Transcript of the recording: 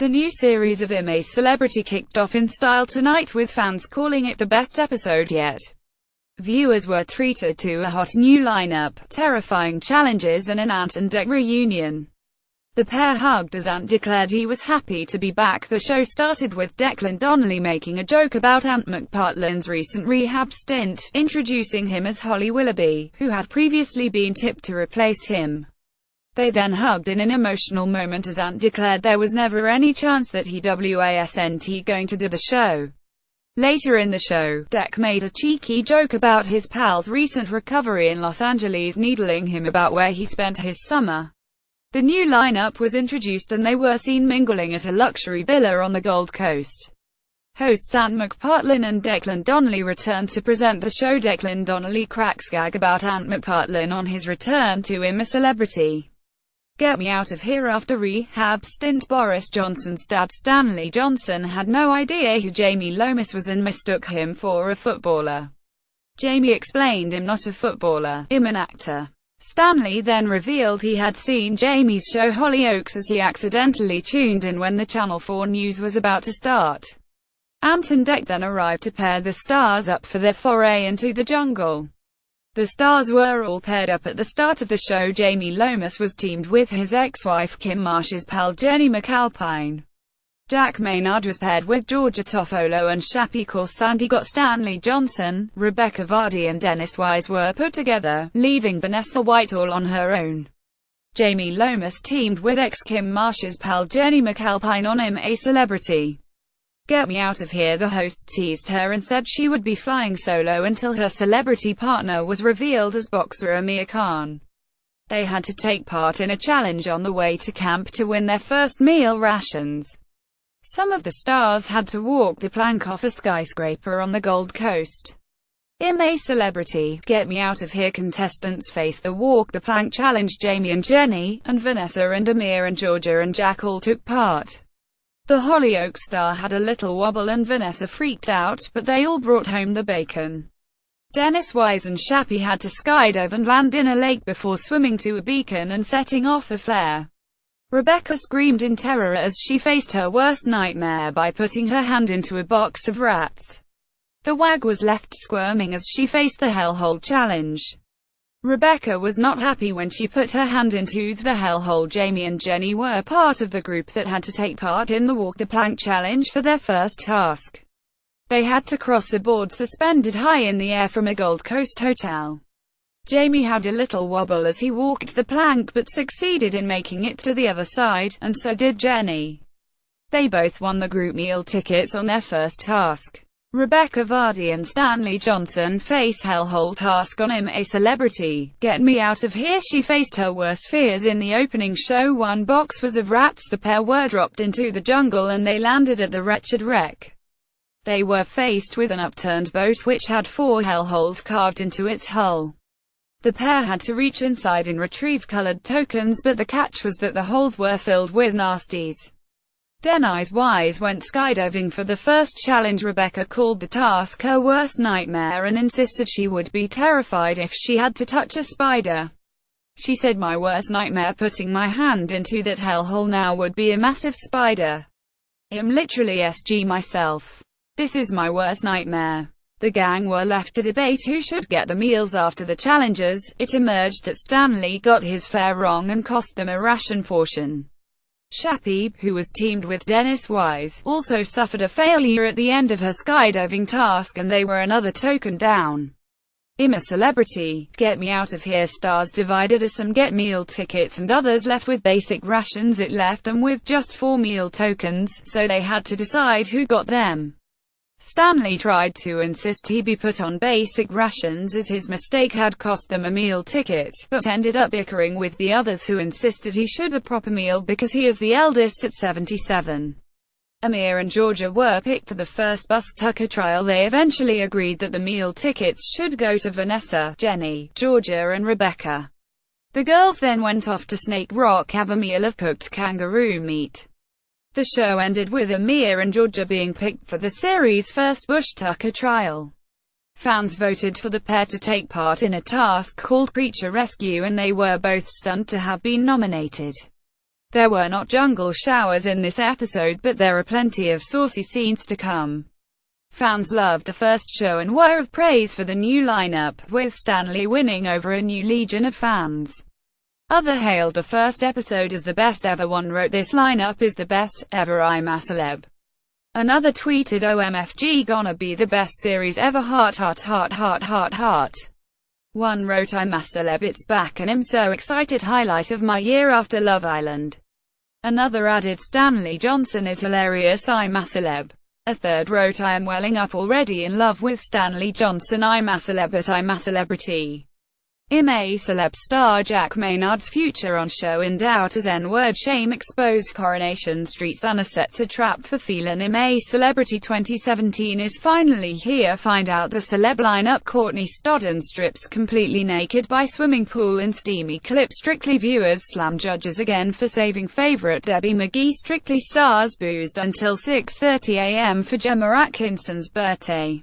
The new series of Image Celebrity kicked off in style tonight, with fans calling it the best episode yet. Viewers were treated to a hot new lineup, terrifying challenges and an Ant and Dec reunion. The pair hugged as Ant declared he was happy to be back. The show started with Declan Donnelly making a joke about Ant McPartlin's recent rehab stint, introducing him as Holly Willoughby, who had previously been tipped to replace him. They then hugged in an emotional moment as Ant declared there was never any chance that he wasn't going to do the show. Later in the show, Dec made a cheeky joke about his pal's recent recovery in Los Angeles, needling him about where he spent his summer. The new lineup was introduced and they were seen mingling at a luxury villa on the Gold Coast. Hosts Ant McPartlin and Declan Donnelly returned to present the show. Declan Donnelly cracks gag about Ant McPartlin on his return to I'm a Celebrity. Get me out of here. After rehab stint, Boris Johnson's dad Stanley Johnson had no idea who Jamie Lomas was and mistook him for a footballer. Jamie explained, "I'm not a footballer, I'm an actor." Stanley then revealed he had seen Jamie's show Hollyoaks as he accidentally tuned in when the Channel 4 news was about to start. Ant and Dec then arrived to pair the stars up for their foray into the jungle. The stars were all paired up at the start of the show. Jamie Lomas was teamed with his ex-wife Kim Marsh's pal Jenny McAlpine. Jack Maynard was paired with Georgia Toffolo and Shappy Corsandi. Got Stanley Johnson, Rebecca Vardy and Dennis Wise were put together, leaving Vanessa Whitehall on her own. Jamie Lomas teamed with ex-Kim Marsh's pal Jenny McAlpine on I'm a Celebrity. Get me out of here. The host teased her and said she would be flying solo until her celebrity partner was revealed as boxer Amir Khan. They had to take part in a challenge on the way to camp to win their first meal rations. Some of the stars had to walk the plank off a skyscraper on the Gold Coast. I'm a Celebrity, Get Me Out of Here contestants faced the Walk the Plank challenge. Jamie and Jenny, and Vanessa and Amir and Georgia and Jack all took part. The Hollyoaks star had a little wobble and Vanessa freaked out, but they all brought home the bacon. Dennis Wise and Shappy had to skydive and land in a lake before swimming to a beacon and setting off a flare. Rebecca screamed in terror as she faced her worst nightmare by putting her hand into a box of rats. The wag was left squirming as she faced the Hellhole challenge. Rebecca was not happy when she put her hand into the Hellhole. Jamie and Jenny were part of the group that had to take part in the Walk the Plank challenge for their first task. They had to cross a board suspended high in the air from a Gold Coast hotel. Jamie had a little wobble as he walked the plank but succeeded in making it to the other side, and so did Jenny. They both won the group meal tickets on their first task. Rebecca Vardy and Stanley Johnson face Hellhole task on I'm a Celebrity, Get Me Out of Here. She faced her worst fears in the opening show. One box was of rats. The pair were dropped into the jungle and they landed at the wretched wreck. They were faced with an upturned boat which had 4 hellholes carved into its hull. The pair had to reach inside and retrieve colored tokens, but the catch was that the holes were filled with nasties. Dennis Wise went skydiving for the first challenge. Rebecca called the task her worst nightmare and insisted she would be terrified if she had to touch a spider. She said, "My worst nightmare putting my hand into that hellhole now would be a massive spider. I'm literally SG myself. This is my worst nightmare." The gang were left to debate who should get the meals after the challenges. It emerged that Stanley got his fare wrong and cost them a ration portion. Shappy, who was teamed with Dennis Wise, also suffered a failure at the end of her skydiving task and they were another token down. I'm a Celebrity, Get Me Out of Here stars divided as some get meal tickets and others left with basic rations. It left them with just 4 meal tokens, so they had to decide who got them. Stanley tried to insist he be put on basic rations as his mistake had cost them a meal ticket, but ended up bickering with the others who insisted he should a proper meal because he is the eldest at 77. Amir and Georgia were picked for the first Bus Tucker trial. They eventually agreed that the meal tickets should go to Vanessa, Jenny, Georgia and Rebecca. The girls then went off to Snake Rock have a meal of cooked kangaroo meat. The show ended with Amir and Georgia being picked for the series' first Bush Tucker trial. Fans voted for the pair to take part in a task called Creature Rescue and they were both stunned to have been nominated. There were not jungle showers in this episode, but there are plenty of saucy scenes to come. Fans loved the first show and were of praise for the new lineup, with Stanley winning over a new legion of fans. Others hailed the first episode as the best ever. One wrote, "This lineup is the best ever, I'm a celeb." Another tweeted, "OMFG, gonna be the best series ever, heart heart heart heart heart heart." One wrote, "I'm a celeb, it's back and I'm so excited, highlight of my year after Love Island." Another added, "Stanley Johnson is hilarious, I'm a celeb." A third wrote, "I am welling up already, in love with Stanley Johnson, I'm a celeb but I'm a celebrity." I'm a celeb star Jack Maynard's future on show in doubt as N-word shame exposed. Coronation Street's Unasets a trap for feeling. I'm a Celebrity 2017 is finally here. Find out the celeb lineup. Courtney Stodden strips completely naked by swimming pool in steamy clip. Strictly viewers slam judges again for saving favorite Debbie McGee. Strictly stars boozed until 6:30 a.m. for Gemma Atkinson's birthday.